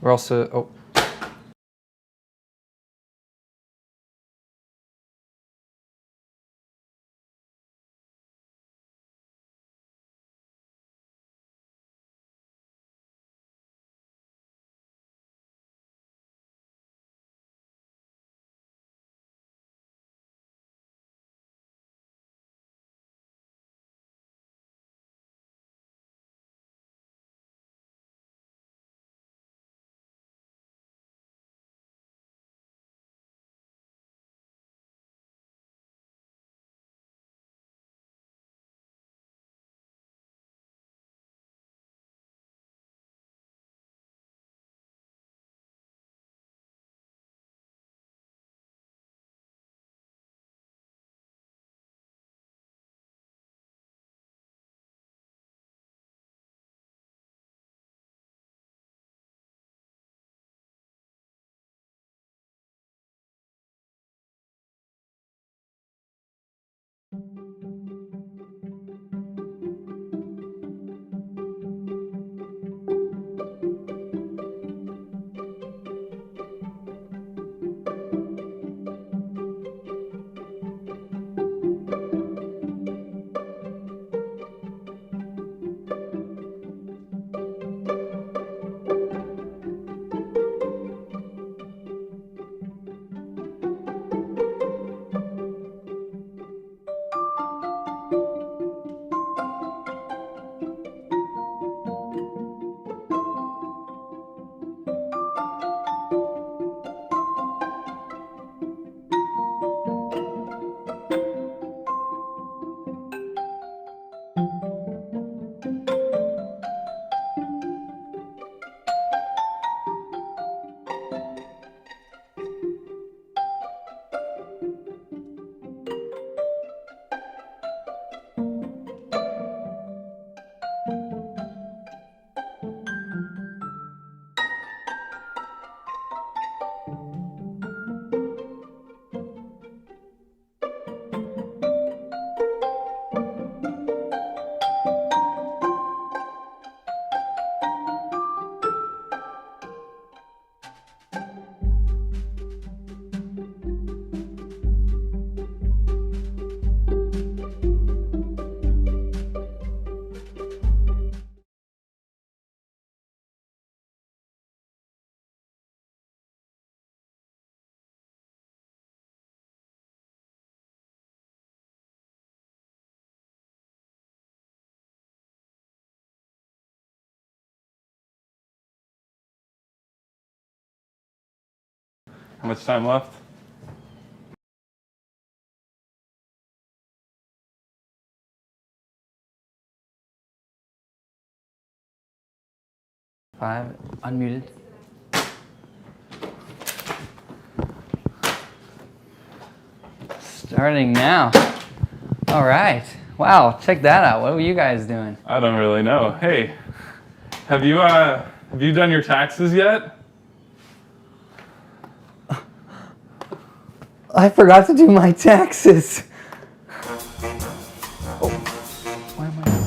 We're also, oh. How much time left? Five, unmuted. Starting now. All right. Wow, check that out. What were you guys doing? I don't really know. Hey, have you done your taxes yet? I forgot to do my taxes. Oh, why am I?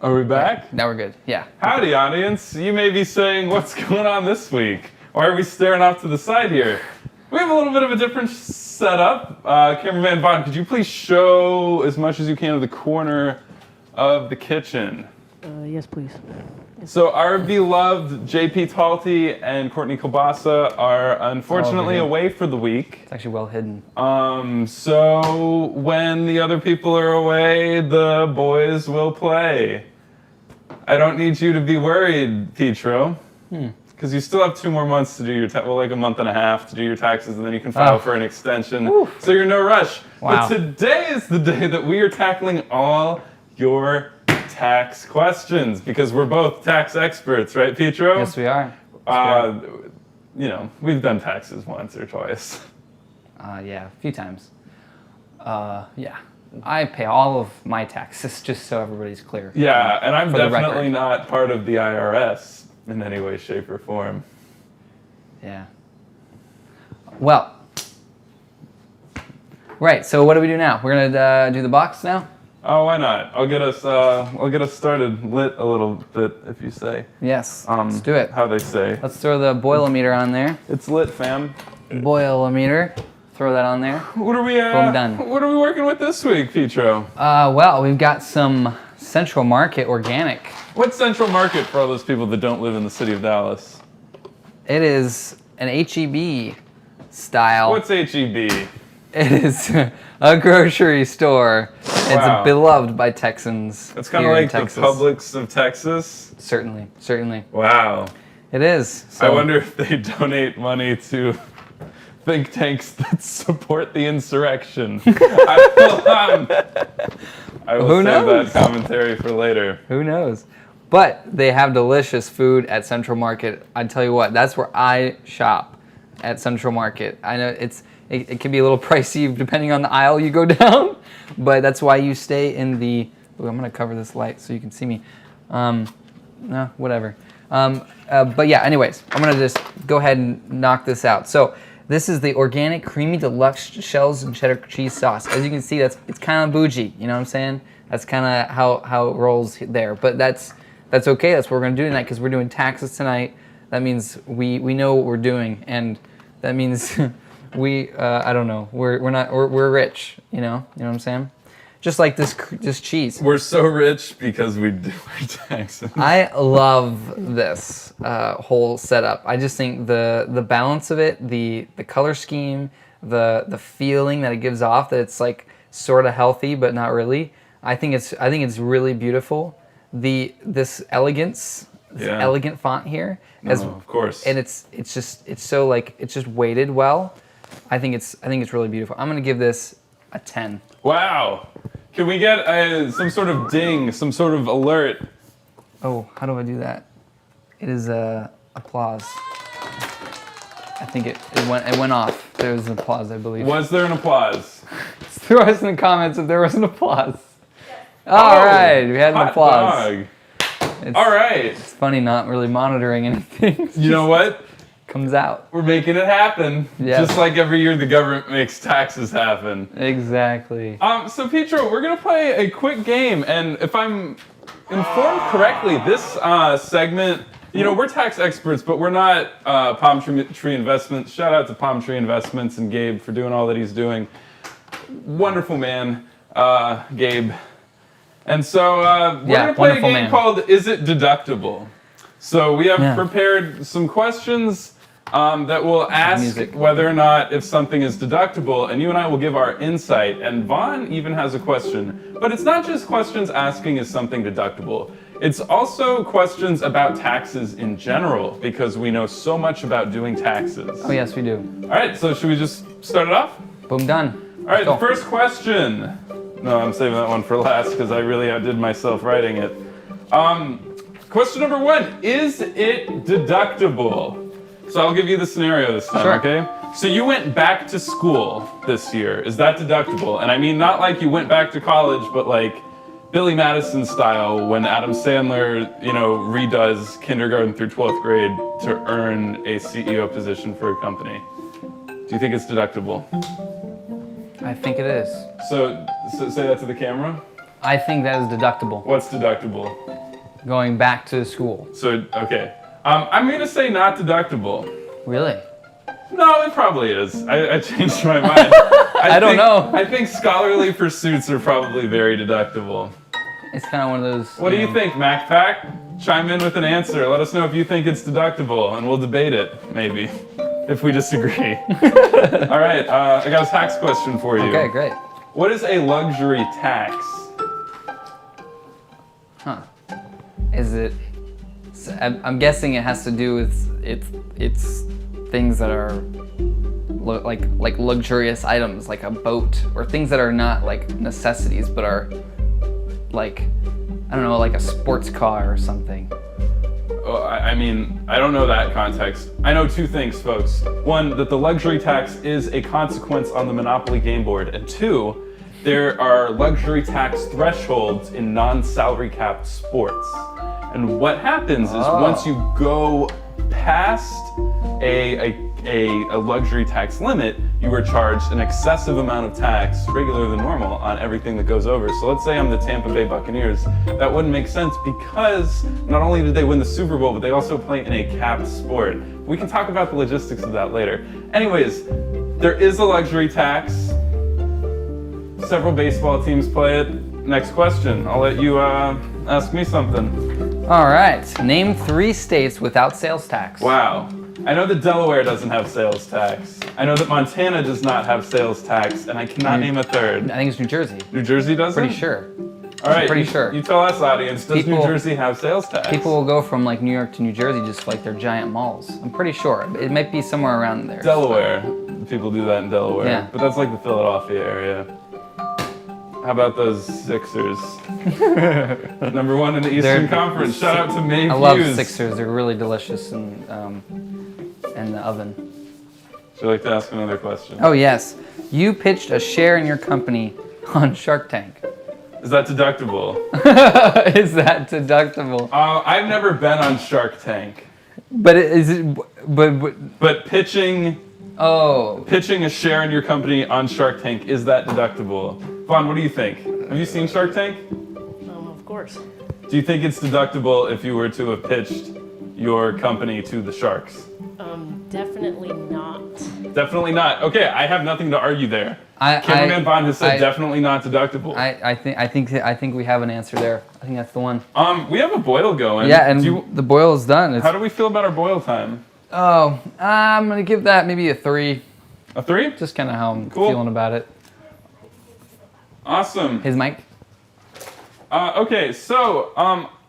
Are we back? Now we're good. Yeah. Howdy, audience. You may be saying, what's going on this week? Why are we staring off to the side here? We have a little bit of a different setup. Cameraman Vaughn, could you please show as much as you can of the corner of the kitchen? Yes, please. So our beloved JP Talty and Courtney Kielbasa are unfortunately here. away for the week. It's actually well hidden. So when the other people are away, the boys will play. I don't need you to be worried, Pietro, because you still have 2 more months to do your well, like a month and a half to do your taxes, and then you can file for an extension. Woo. So you're in no rush. Wow. But today is the day that we are tackling all your tax questions, because we're both tax experts, right, Pietro? Yes, we are. we've done taxes once or twice. Yeah, a few times. Yeah. I pay all of my taxes, just so everybody's clear. Yeah, and I'm For the definitely record. not part of the IRS in any way, shape, or form. Yeah. Well. Right. So what do we do now? We're gonna do the box now. Oh, why not? I'll get us started lit a little bit, if you say. Yes. Let's do it. How they say. Let's throw the boilometer on there. It's lit, fam. Boilometer. Throw that on there. What are we? Boom, done. What are we working with this week, Pietro? Well, we've got some Central Market organic. What's Central Market for all those people that don't live in the city of Dallas? It is an HEB style. What's HEB? It is a grocery store. Wow. It's beloved by Texans. It's kind of here in like the Texas. Publix of Texas. Certainly, certainly. Wow. It is. I So, wonder if they donate money to think tanks that support the insurrection. I will Who save knows? that commentary for later. Who knows? But they have delicious food at Central Market. I tell you what, that's where I shop at Central Market. I know it can be a little pricey depending on the aisle you go down, but that's why you stay in the. Ooh, I'm gonna cover this light so you can see me. No, whatever. But yeah, anyways, I'm gonna just go ahead and knock this out. So this is the organic creamy deluxe shells and cheddar cheese sauce. As you can see, it's kind of bougie. You know what I'm saying? That's kind of how it rolls there. But that's okay. That's what we're gonna do tonight because we're doing taxes tonight. That means we know what we're doing, and that means I don't know. We're rich. You know what I'm saying? Just like this cheese. We're so rich because we do our taxes. I love this whole setup. I just think the balance of it, the color scheme, the feeling that it gives off, that it's like sort of healthy but not really. I think it's really beautiful. This elegance, this Yeah. elegant font here, Of course. and it's so like it's just weighted well. I think it's really beautiful. I'm gonna give this a 10. Wow. Can we get some sort of ding, some sort of alert? Oh, how do I do that? It is applause. I think it went off. There was an applause, I believe. Was there an applause? Throw us in the comments if there was an applause. All right, we had an Hot applause. dog. It's, All right. It's funny not really monitoring anything. You know what? Comes out. We're making it happen. Yeah. Just like every year the government makes taxes happen. Exactly. So Pietro, we're gonna play a quick game, and if I'm informed correctly, this segment, we're tax experts, but we're not Palm Tree Investments. Shout out to Palm Tree Investments and Gabe for doing all that he's doing. Wonderful man, Gabe. And so we're gonna play a wonderful game man. called Is It Deductible? So we have Yeah. prepared some questions that will ask Music. whether or not if something is deductible, and you and I will give our insight. And Vaughn even has a question, but it's not just questions asking is something deductible. It's also questions about taxes in general, because we know so much about doing taxes. Oh yes, we do. All right, so should we just start it off? Boom, done. All right, Go. the first question. No, I'm saving that one for last because I really outdid myself writing it. Question number 1, is it deductible? So I'll give you the scenario this time, Sure. okay? So you went back to school this year. Is that deductible? And I mean, not like you went back to college, but like Billy Madison style when Adam Sandler, redoes kindergarten through 12th grade to earn a CEO position for a company. Do you think it's deductible? I think it is. So say that to the camera. I think that is deductible. What's deductible? Going back to school. So, okay. I'm going to say not deductible. Really? No, it probably is. I changed my mind. I don't know. I think scholarly pursuits are probably very deductible. It's kind of one of those. What do you think, MacPack? Chime in with an answer. Let us know if you think it's deductible, and we'll debate it, maybe, if we disagree. All right, I got a tax question for you. Okay, great. What is a luxury tax? Huh. Is it? I'm guessing it has to do with it's things that are like luxurious items, like a boat, or things that are not like necessities, but are like, I don't know, like a sports car or something. I mean, I don't know that context. I know two things, folks. One, that the luxury tax is a consequence on the Monopoly game board. And two, there are luxury tax thresholds in non-salary capped sports. And what happens is once you go past a luxury tax limit, you are charged an excessive amount of tax, regular than normal, on everything that goes over. So let's say I'm the Tampa Bay Buccaneers. That wouldn't make sense because not only did they win the Super Bowl, but they also play in a capped sport. We can talk about the logistics of that later. Anyways, there is a luxury tax. Several baseball teams play it. Next question. I'll let you ask me something. All right. Name 3 states without sales tax. Wow. I know that Delaware doesn't have sales tax. I know that Montana does not have sales tax, and I cannot name a third. I think it's New Jersey. New Jersey doesn't? Pretty sure. All right, pretty sure. You tell us, audience, does New Jersey have sales tax? People will go from like New York to New Jersey just like they're giant malls. I'm pretty sure. It might be somewhere around there. Delaware. People do that in Delaware. Yeah. But that's like the Philadelphia area. How about those Sixers? Number 1 in the Eastern Conference. Shout out to May I love Hughes. Sixers. They're really delicious in the oven. Would you like to ask another question? Oh yes. You pitched a share in your company on Shark Tank. Is that deductible? Is that deductible? I've never been on Shark Tank. But is it? But pitching Oh. a share in your company on Shark Tank, is that deductible? Vaughn, what do you think? Have you seen Shark Tank? Of course. Do you think it's deductible if you were to have pitched your company to the sharks? Definitely not. Definitely not. Okay, I have nothing to argue there. I- Cameraman Vaughn has said I- definitely not deductible. I think we have an answer there. I think that's the one. We have a boil going. Yeah, and the boil is done. How do we feel about our boil time? Oh, I'm gonna give that maybe a 3. A 3? Just kind of how I'm Cool. feeling about it. Awesome. His mic. Okay, so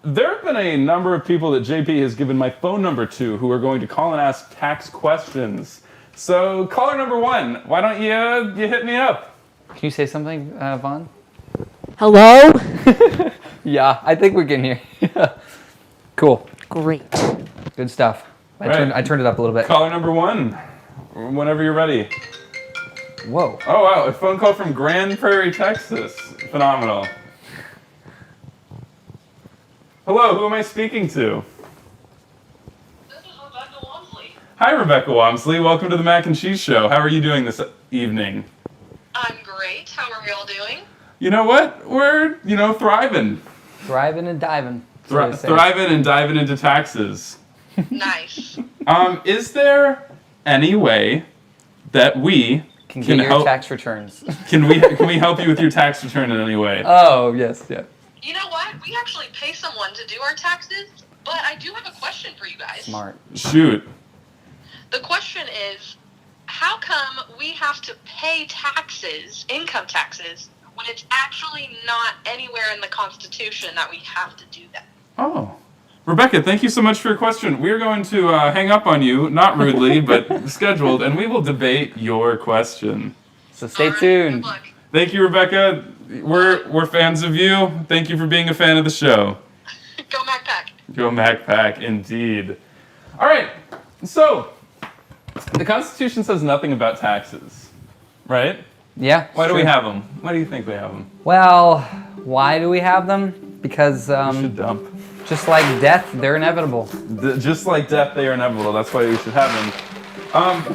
there have been a number of people that JP has given my phone number to who are going to call and ask tax questions. So caller number 1, why don't you hit me up? Can you say something, Vaughn? Hello? Yeah, I think we can hear. Cool. Great. Good stuff. Right. I turned it up a little bit. Caller number 1, whenever you're ready. Whoa. Oh wow, a phone call from Grand Prairie, Texas. Phenomenal. Hello, who am I speaking to? This is Rebecca Walmsley. Hi, Rebecca Walmsley. Welcome to the Mac and Cheese Show. How are you doing this evening? I'm great. How are we all doing? You know what? We're, thriving. Thriving and diving. That's what they say. Thriving and diving into taxes. Nice. Is there any way that we Can get your help? tax returns. Can we help you with your tax return in any way? Oh, yes, yeah. You know what? We actually pay someone to do our taxes, but I do have a question for you guys. Smart. Shoot. The question is, how come we have to pay taxes, income taxes, when it's actually not anywhere in the Constitution that we have to do that? Oh. Rebecca, thank you so much for your question. We're going to hang up on you, not rudely, but scheduled, and we will debate your question. So stay All right, tuned. good luck. Thank you, Rebecca. We're fans of you. Thank you for being a fan of the show. Go MacPack. Go MacPack, indeed. All right, so the Constitution says nothing about taxes, right? Yeah. Why do we sure. have them? Why do you think we have them? Well, why do we have them? Because We should dump. just like death, they're inevitable. Just like death, they are inevitable. That's why we should have them.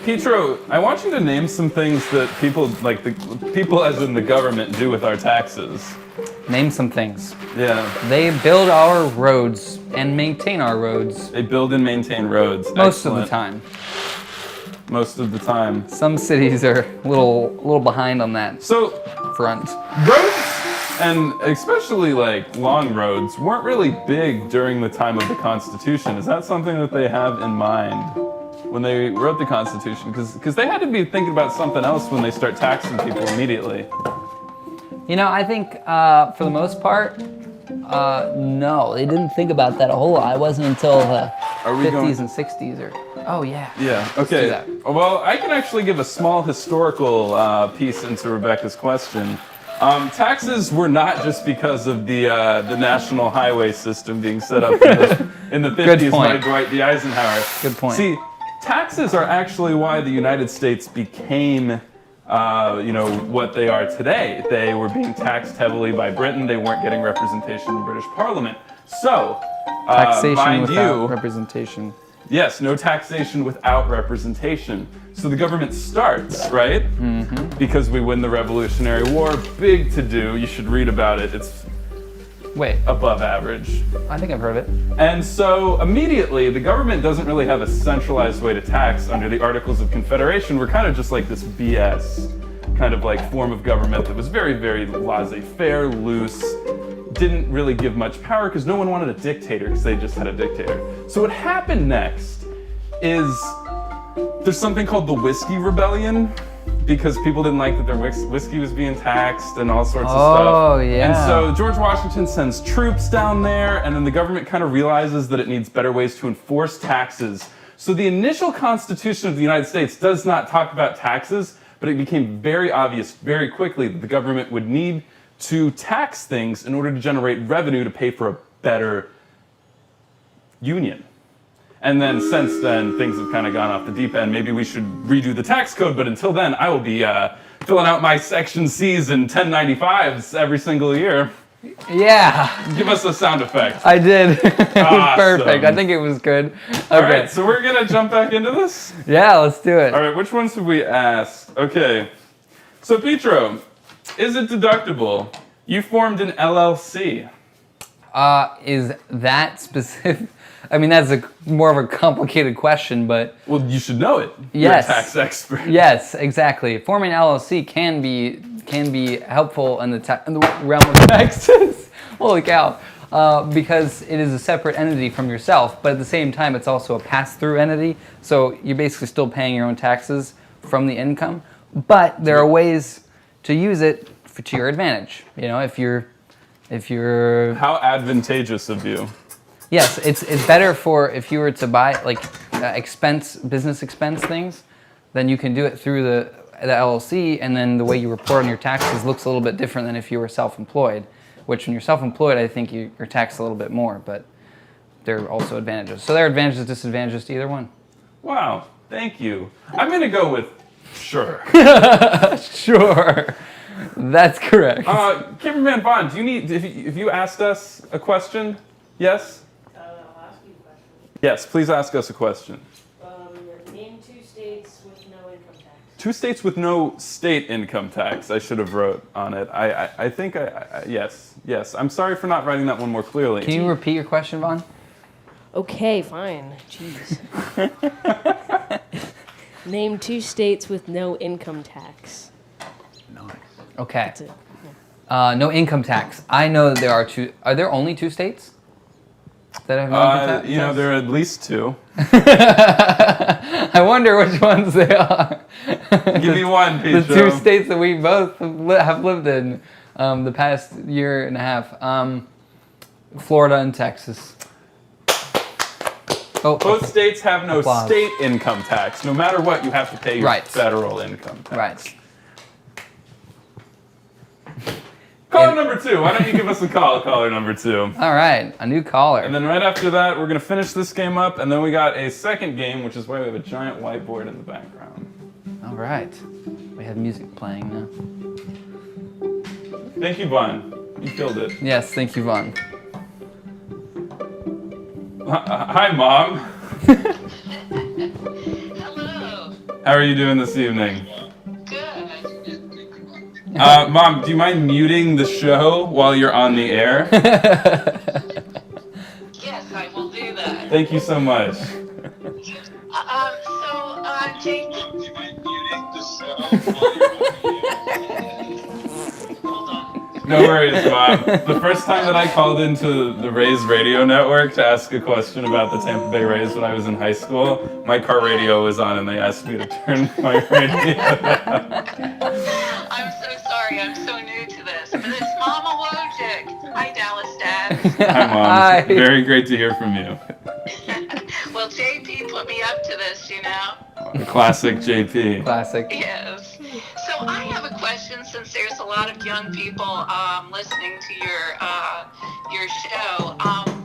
Pietro, I want you to name some things that people, like the people as in the government, do with our taxes. Name some things. Yeah, They build our roads and maintain our roads they build and maintain roads. most of the Excellent. time. Most of the time. Some cities are a little behind on that So front. roads, and especially like long roads, weren't really big during the time of the Constitution. Is that something that they have in mind when they wrote the Constitution? Because they had to be thinking about something else when they start taxing people immediately. You know, I think for the most part, no, they didn't think about that a whole lot. It wasn't until the Are we 50s going? and 60s or, oh yeah. Yeah. do Okay. that. Well, I can actually give a small historical piece into Rebecca's question. Taxes were not just because of the national highway system being set up in the 50s by point. Dwight D. Eisenhower. Good point. See, taxes are actually why the United States became, what they are today. They were being taxed heavily by Britain. They weren't getting representation in the British Parliament. So, Taxation mind without you, representation. yes, no taxation without representation. So the government starts, right? Mm-hmm. Because we win the Revolutionary War. Big to do. You should read about it. It's Wait, above average. I think I've heard of it. And so immediately, the government doesn't really have a centralized way to tax under the Articles of Confederation. We're kind of just like this BS kind of like form of government that was very, very laissez-faire, loose, didn't really give much power because no one wanted a dictator because they just had a dictator. So what happened next is there's something called the Whiskey Rebellion because people didn't like that their whiskey was being taxed and all sorts of stuff. Oh, yeah. And so George Washington sends troops down there, and then the government kind of realizes that it needs better ways to enforce taxes. So the initial Constitution of the United States does not talk about taxes, but it became very obvious very quickly that the government would need to tax things in order to generate revenue to pay for a better union. And then since then, things have kind of gone off the deep end. Maybe we should redo the tax code, but until then, I will be filling out my Section C's and 1095s every single year. Yeah, Give us a sound effect. I did. It was Awesome. perfect. I think it was good. Okay. All right, so we're gonna jump back into this. Yeah, let's do it. All right, which ones have we asked? Okay, so Petro, is it deductible? You formed an LLC. Is that specific? I mean, that's more of a complicated question, but Well, you should know it. Yes. You're a tax expert. yes, exactly. Forming an LLC can be helpful in the realm of taxes. Holy cow! Because it is a separate entity from yourself, but at the same time, it's also a pass-through entity. So you're basically still paying your own taxes from the income, but there are ways to use it to your advantage. You know, if you're How advantageous of you. yes, it's better for if you were to buy like business expense things, then you can do it through the LLC, and then the way you report on your taxes looks a little bit different than if you were self-employed. Which when you're self-employed, I think you're taxed a little bit more, but there are also advantages. So there are advantages, disadvantages to either one. Wow, thank you. I'm gonna go with sure. Sure, that's correct. Cameraman Vaughn, do you need if you asked us a question? Yes. I'll ask you a question. Yes, please ask us a question. Name 2 states with no income tax. 2 states with no state income tax. I should have wrote on it. I think yes. I'm sorry for not writing that one more clearly. Can you repeat your question, Vaughn? Okay, fine. Jeez. Name 2 states with no income tax. Okay. That's it. No income tax. I know that there are 2. Are there only 2 states that have no income tax? There are at least 2. I wonder which ones they are. Give me one, The Pedro. 2 states that we both have lived in the past year and a half. Florida and Texas. Oh, Both states have no Applause. state income tax. No matter what, you have to pay your Right. federal income tax. right. Caller number 2. Why don't you give us a call, caller number 2? All right, a new caller. And then right after that, we're going to finish this game up, and then we got a second game, which is why we have a giant whiteboard in the background. All right. We have music playing now. Thank you, Vaughn. You killed it. Yes, thank you, Vaughn. Hi, Mom. Hello. How are you doing this evening? Good. Mom, do you mind muting the show while you're on the air? Yes, I will do that. Thank you so much. Jake. Hold on. No worries, Mom. The first time that I called into the Rays radio network to ask a question about the Tampa Bay Rays when I was in high school, my car radio was on and they asked me to turn my radio down. I'm so sorry. I'm so new to this. But it's Mama Wojcik. Hi, Dallas Dad. Hi, Mom. Hi. Very great to hear from you. Well, JP put me up to this, you know. The classic JP. Classic. Yes. So I have a question question, since there's a lot of young people listening to your show.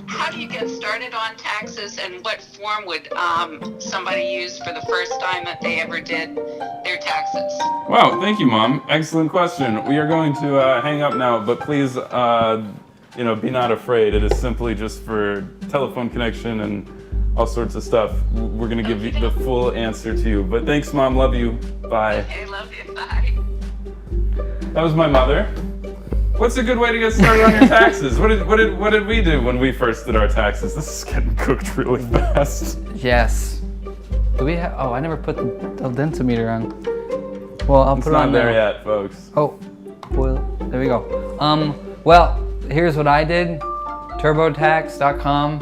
How do you get started on taxes, and what form would somebody use for the first time that they ever did their taxes? Wow, thank you, Mom. Excellent question. We are going to hang up now, but please, be not afraid. It is simply just for telephone connection and all sorts of stuff. We're going to give you the full answer to you. But thanks, Mom. Love you. Bye. Okay, love you. Bye. That was my mother. What's a good way to get started on your taxes? What did we do when we first did our taxes? This is getting cooked really fast. Yes. Do we have? Oh, I never put the densimeter on. Well, I'll It's put it on not there now. yet, folks. Oh, boil. There we go. Well, here's what I did. TurboTax.com.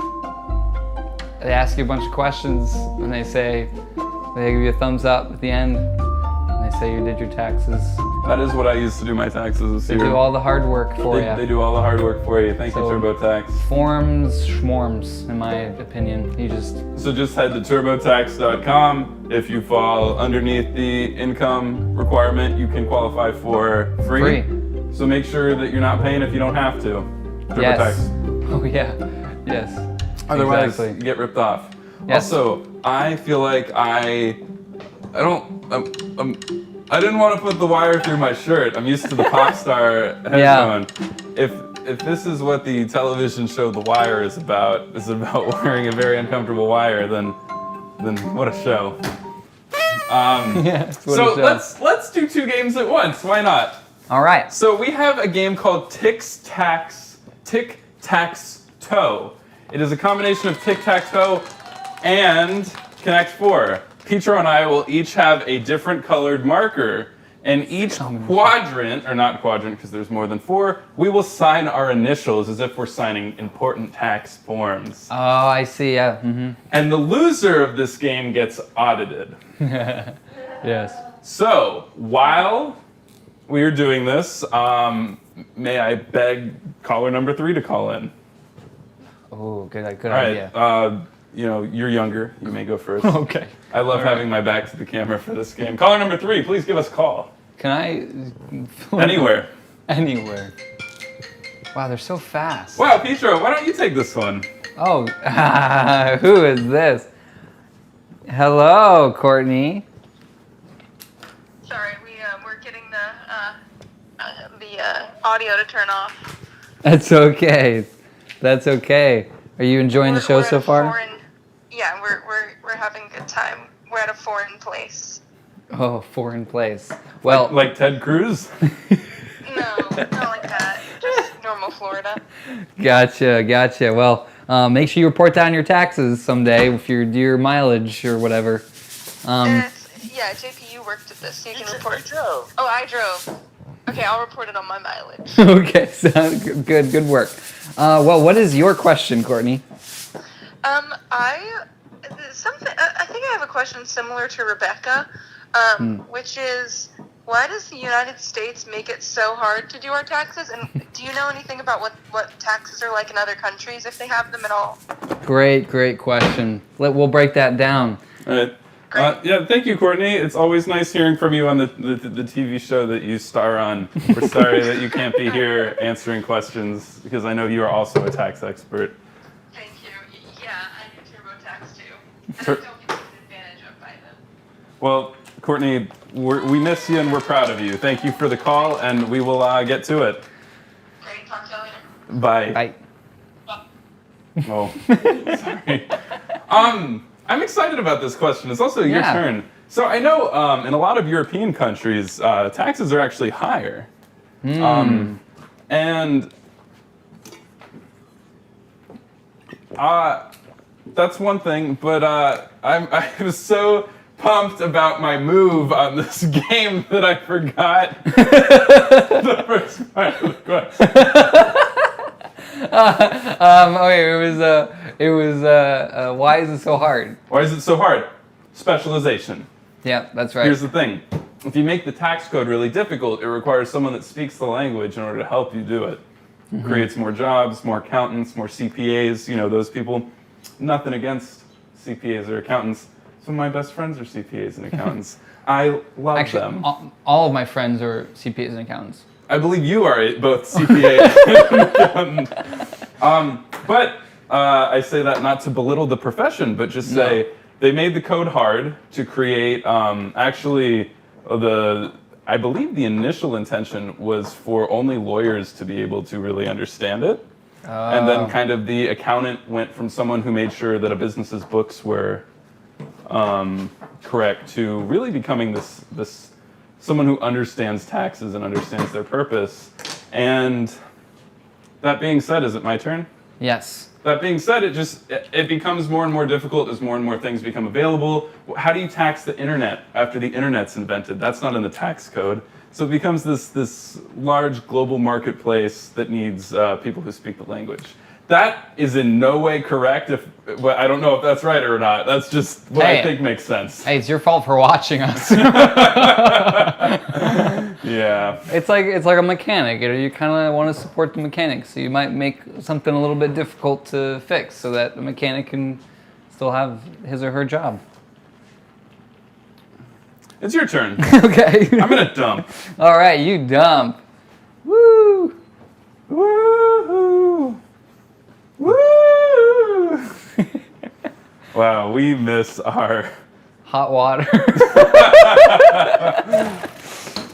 They ask you a bunch of questions, and they give you a thumbs up at the end, and they say you did your taxes. That is what I used to do my taxes. They do all the hard work for you. They do all the hard work for you. Thank you, So- TurboTax. Forms, schmorms, in my opinion. You just So just head to turbotax.com. If you fall underneath the income requirement, you can qualify for free. So make sure that you're not paying if you don't have to. TurboTax. Yes. Oh yeah. Yes. Otherwise, Exactly. you get ripped off. Yes. Also, I feel like I didn't want to put the wire through my shirt. I'm used to the Popstar headphone. If this is what the television show The Wire is about wearing a very uncomfortable wire, then what a show. Yeah. So let's do two games at once. Why not? All right. So we have a game called Tic-Tac-Toe. It is a combination of Tic-Tac-Toe and Connect 4. Pietro and I will each have a different colored marker, and each quadrant, or not quadrant because there's more than 4, we will sign our initials as if we're signing important tax forms. Oh, I see. Yeah. Mm-hmm. And the loser of this game gets audited. Yes. So, while we are doing this, may I beg caller number 3 to call in? Oh, good All right. idea. You're younger. You may go first. Okay. I love having my back to the camera for this game. Caller number 3, please give us a call. Can I? Anywhere. Anywhere. Wow, they're so fast. Wow, Pietro, why don't you take this one? Oh, who is this? Hello, Courtney. Sorry, we're getting the audio to turn off. That's okay. That's okay. Are you enjoying the show We're so at a far? Yeah, we're having a good time. We're at a foreign place. Oh, foreign place. Well, Like Ted Cruz? No, not like that. Just normal Florida. gotcha. Well, make sure you report down your taxes someday if you do your mileage or whatever. Yeah, JP, you worked at this, so you can report. You drove. Oh, I drove. Okay, I'll report it on my mileage. Okay, sounds good. Good work. Well, what is your question, Courtney? I think I have a question similar to Rebecca, which is, why does the United States make it so hard to do our taxes? And do you know anything about what taxes are like in other countries, if they have them at all? Great question. We'll break that down. All right. Yeah, thank you, Courtney. It's always nice hearing from you on the TV show that you star on. We're sorry that you can't be here answering questions because I know you are also a tax expert. Thank you. Yeah, I do TurboTax too. And Tur- I don't get taken advantage of by them. Well, Courtney, we miss you and we're proud of you. Thank you for the call, and we will get to it. Great, talk to you later. Bye. Bye. Oh, sorry. I'm excited about this question. It's also your Yeah. turn. So I know in a lot of European countries, taxes are actually higher. And that's one thing, but I was so pumped about my move on this game that I forgot the first part of the question. It was why is it so hard? Why is it so hard? Specialization. Yeah, that's right. Here's the thing. If you make the tax code really difficult, it requires someone that speaks the language in order to help you do it. Creates more jobs, more accountants, more CPAs, those people. Nothing against CPAs or accountants. Some of my best friends are CPAs and accountants. I love Actually, them. all of my friends are CPAs and accountants. I believe you are both CPA and accountant. But I say that not to belittle the profession, but just say they made the code hard to create. I believe the initial intention was for only lawyers to be able to really understand it. And then kind of the accountant went from someone who made sure that a business's books were correct to really becoming this someone who understands taxes and understands their purpose. And that being said, is it my turn? Yes. That being said, it becomes more and more difficult as more and more things become available. How do you tax the internet after the internet's invented? That's not in the tax code. So it becomes this large global marketplace that needs people who speak the language. That is in no way correct. Well, I don't know if that's right or not. That's just what I think makes sense. Hey, it's your fault for watching us. Yeah. It's like a mechanic. You kind of want to support the mechanic, so you might make something a little bit difficult to fix, so that the mechanic can still have his or her job. It's your turn. Okay. I'm gonna dump. All right, you dump. Woo! Woo! Woo! Wow, we miss our Hot water.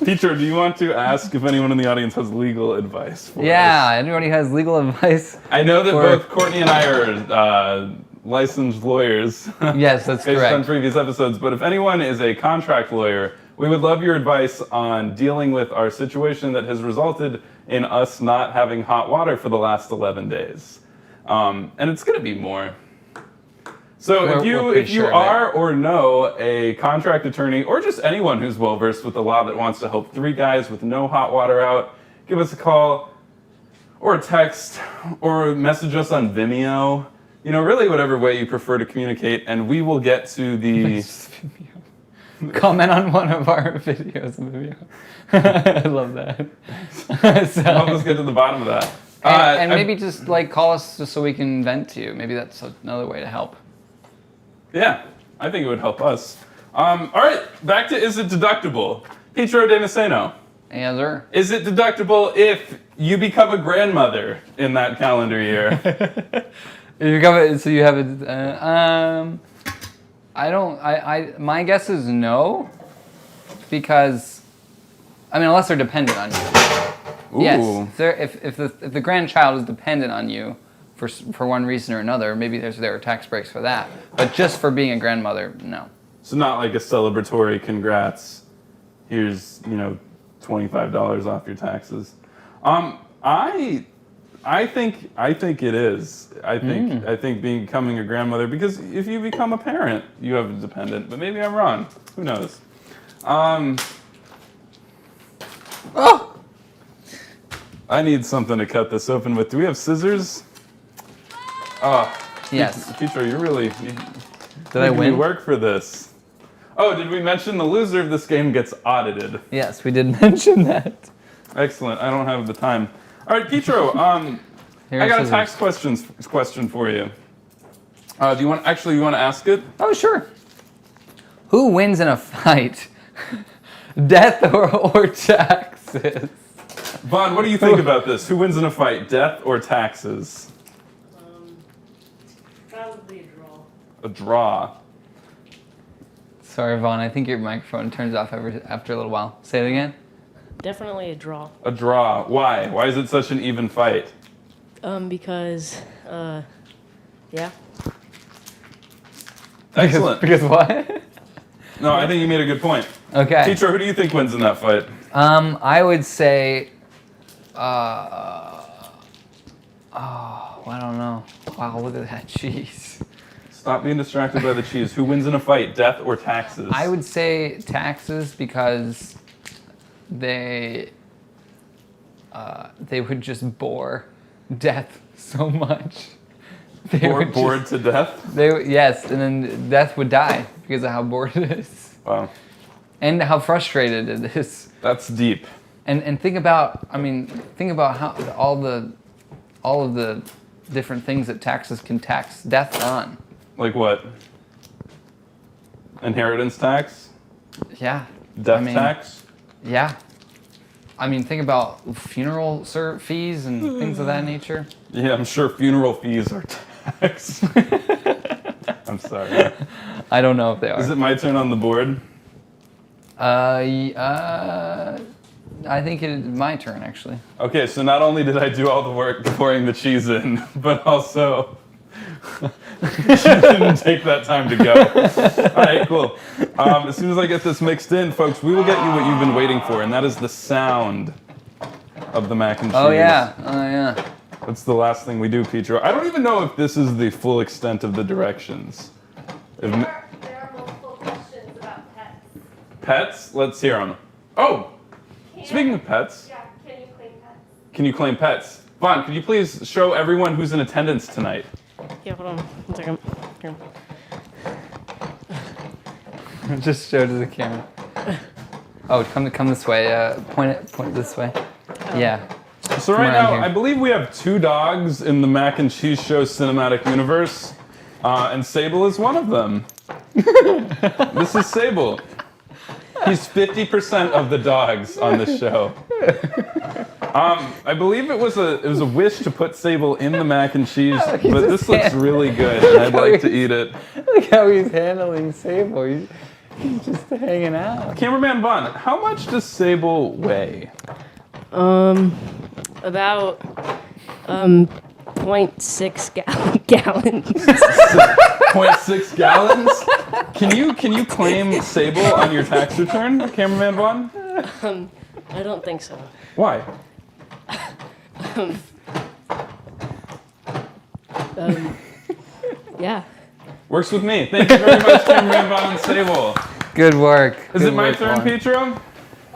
teacher. Do you want to ask if anyone in the audience has legal advice for us? Yeah, anybody has legal advice? I know that Or- both Courtney and I are licensed lawyers. Yes, that's based on correct. previous episodes. But if anyone is a contract lawyer, we would love your advice on dealing with our situation that has resulted in us not having hot water for the last 11 days. And it's going to be more. So We're if you pretty sure of it. are or know a contract attorney or just anyone who's well versed with the law that wants to help three guys with no hot water out, give us a call or a text or message us on Vimeo. You know, really whatever way you prefer to communicate, and we will get to the... Comment on one of our videos. I love that. So- help us get to the bottom of that. and maybe just like call us just so we can vent to you. Maybe that's another way to help. Yeah, I think it would help us. All right, back to is it deductible? Pietro Damasceno, Answer. is it deductible if you become a grandmother in that calendar year? You have it, so you have it. My guess is no, because, I mean, unless they're dependent on you. Ooh. Yes, if the grandchild is dependent on you for one reason or another, maybe there are tax breaks for that. But just for being a grandmother, no. So not like a celebratory congrats. Here's, $25 off your taxes. I think it is. I think becoming a grandmother, because if you become a parent, you have a dependent. But maybe I'm wrong. Who knows? Oh! I need something to cut this open with. Do we have scissors? Oh, Yes. Pietro, you Did I making me win? work for this. Oh, did we mention the loser of this game gets audited? Yes, we did mention that. Excellent. I don't have the time. All right, Pietro. Here I are got a scissors. tax question for you. Do you want to ask it? Oh, sure. Who wins in a fight? Death or taxes? Vaughn, what do you think about this? Who wins in a fight, death or taxes? Probably a draw. A draw. Sorry, Vaughn. I think your microphone turns off after a little while. Say it again. Definitely a draw. A draw. Why? Why is it such an even fight? Because, yeah. Excellent. Because what? No, I think you made a good point. Okay. Pietro, who do you think wins in that fight? I would say, I don't know. Wow, look at that cheese. Stop being distracted by the cheese. Who wins in a fight, death or taxes? I would say taxes, because they would just bore death so much. They would bored to death? Yes, and then death would die because of how bored it is Wow. and how frustrated it is. That's deep. And think about how all of the different things that taxes can tax death on. Like what? Inheritance tax? Yeah. Death I mean, tax? Yeah. I mean, think about funeral fees and things of that nature. Yeah, I'm sure funeral fees are taxed. I'm sorry. I don't know if they are. Is it my turn on the board? I think it is my turn, actually. Okay, so not only did I do all the work pouring the cheese in, but also she didn't take that time to go. All right, cool. As soon as I get this mixed in, folks, we will get you what you've been waiting for, and that is the sound of the mac and cheese. Oh, yeah. Oh, yeah. That's the last thing we do, Pietro. I don't even know if this is the full extent of the directions. There are multiple questions about pets. Pets? Let's hear them. Oh, speaking of pets, Yeah, can you claim pets? can you claim pets? Vaughn, could you please show everyone who's in attendance tonight? Yeah, hold on 1 second. Here. Just show to the camera. Oh, come this way. Point it this way. Yeah. So Come right around now, here. I believe we have 2 dogs in the Mac and Cheese Show cinematic universe, and Sable is one of them. This is Sable. He's 50% of the dogs on the show. I believe it was a wish to put Sable in the mac and cheese, but this looks really good, and I'd like to eat it. Look how he's handling Sable. He's just hanging out. Cameraman Vaughn, how much does Sable weigh? About 0.6 gallons. 0.6 gallons? Can you claim Sable on your tax return, Cameraman Vaughn? I don't think so. Why? Yeah. Works with me. Thank you very much, Cameraman Vaughn and Sable. Good work. Is Good it my work, turn, Vaughn. Pietro?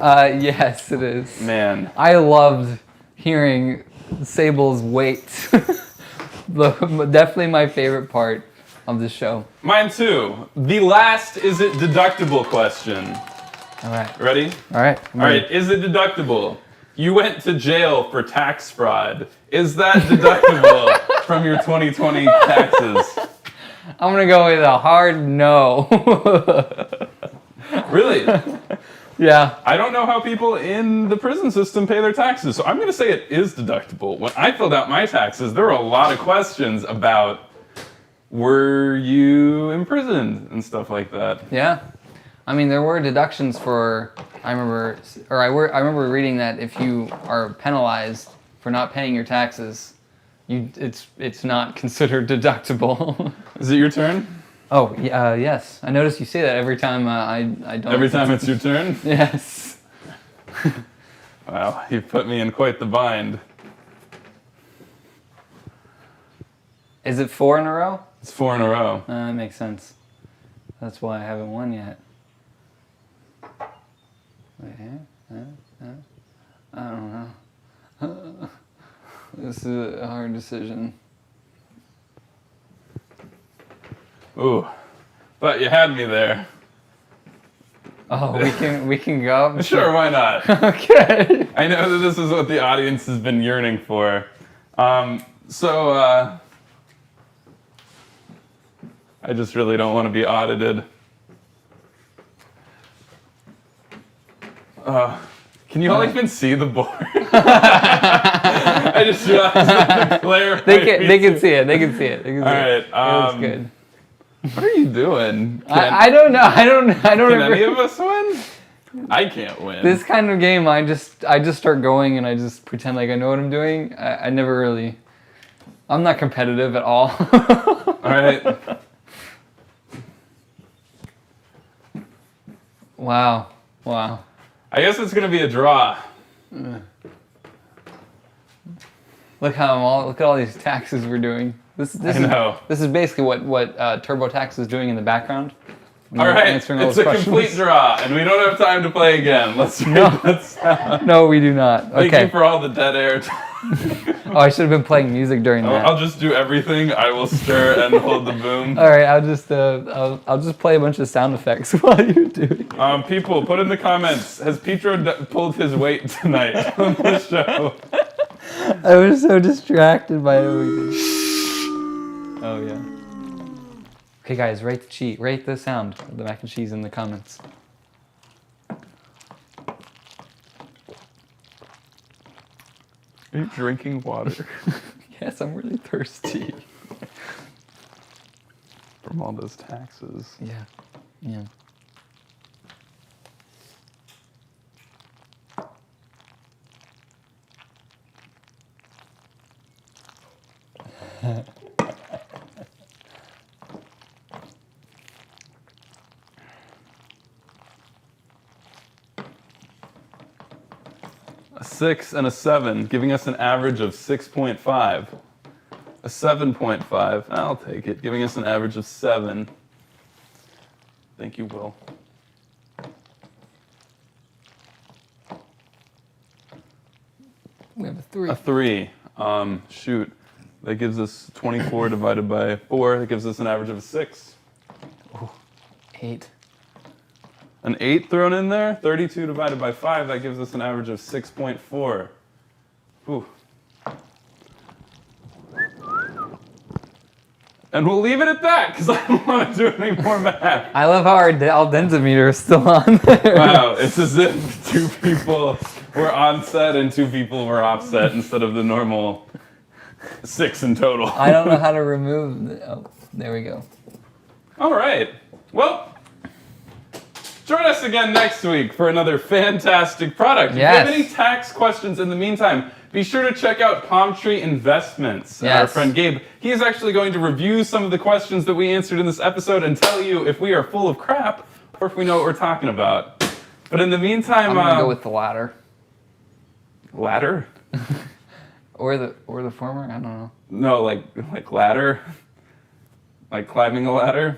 Yes, it is. Man. I loved hearing Sable's weight. Definitely my favorite part of the show. Mine too. The last is it deductible question. All right. Ready? All right. All right, is it deductible? You went to jail for tax fraud. Is that deductible from your 2020 taxes? I'm gonna go with a hard no. Really? Yeah. I don't know how people in the prison system pay their taxes, so I'm going to say it is deductible. When I filled out my taxes, there were a lot of questions about were you imprisoned and stuff like that. Yeah. I mean, there were deductions for. I remember reading that if you are penalized for not paying your taxes, it's not considered deductible. Is it your turn? Oh, yes. I notice you say that every time I don't. Every time it's your turn? Yes. Wow, you put me in quite the bind. Is it 4 in a row? It's 4 in a row. That makes sense. That's why I haven't won yet. Wait, I don't know. This is a hard decision. Ooh, thought you had me there. Oh, we can go. Sure, why not? Okay. I know that this is what the audience has been yearning for. I just really don't want to be audited. Can you all even see the board? I just realized that the glare. They can see it. They can see it. They can see All it. right. It was good. What are you doing? I don't know. I don't Can remember. any of us win? I can't win. This kind of game, I just start going and I just pretend like I know what I'm doing. I never really. I'm not competitive at all. All right. Wow. I guess it's gonna be a draw. Look at all these taxes we're doing. This I know. This is basically what TurboTax is doing in the background. All right, Answering all it's those a questions. complete draw, and we don't have time to play again. Let's read that sound. No, we do not. Thank you Okay. for all the dead air. Oh, I should have been playing music during that. I'll just do everything. I will stir and hold the boom. All right, I'll just play a bunch of sound effects while you do it. People, put in the comments, has Pietro pulled his weight tonight on the show? I was so distracted by everything. Oh yeah. Okay, guys, rate the sound of the mac and cheese in the comments. Are you drinking water Yes, I'm really thirsty. from all those taxes? Yeah, yeah. A 6 and a 7, giving us an average of 6.5. A 7.5, I'll take it, giving us an average of 7. Thank you, Will. We have a 3. A 3. Shoot. That gives us 24 divided by 4. That gives us an average of a 6. 8. An 8 thrown in there. 32 divided by 5. That gives us an average of 6.4. Whew. And we'll leave it at that because I don't want to do any more math. I love how our al dente meter is still on there. Wow, it's as if 2 people were on set and 2 people were off set instead of the normal 6 in total. I don't know how to remove the, oh, there we go. All right. Well, join us again next week for another fantastic product. Yes. If you have any tax questions in the meantime, be sure to check out Palm Tree Investments. Our Yes. friend Gabe, he is actually going to review some of the questions that we answered in this episode and tell you if we are full of crap or if we know what we're talking about. But in the meantime, I'm gonna go with the latter. ladder? Or the former, I don't know. No, like ladder, like climbing a ladder.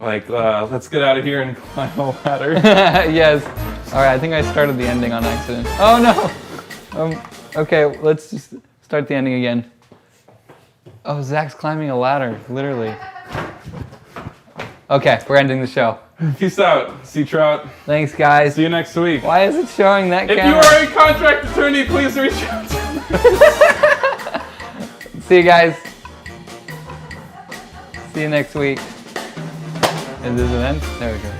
Like, let's get out of here and climb a ladder. Yes. All right, I think I started the ending on accident. Oh no! Okay, let's just start the ending again. Oh, Zach's climbing a ladder, literally. Okay, we're ending the show. Peace out, sea trout. Thanks, guys. See you next week. Why is it showing that If you camera? are a contract attorney, please reach out. See you guys. See you next week. Is this an end? There we go.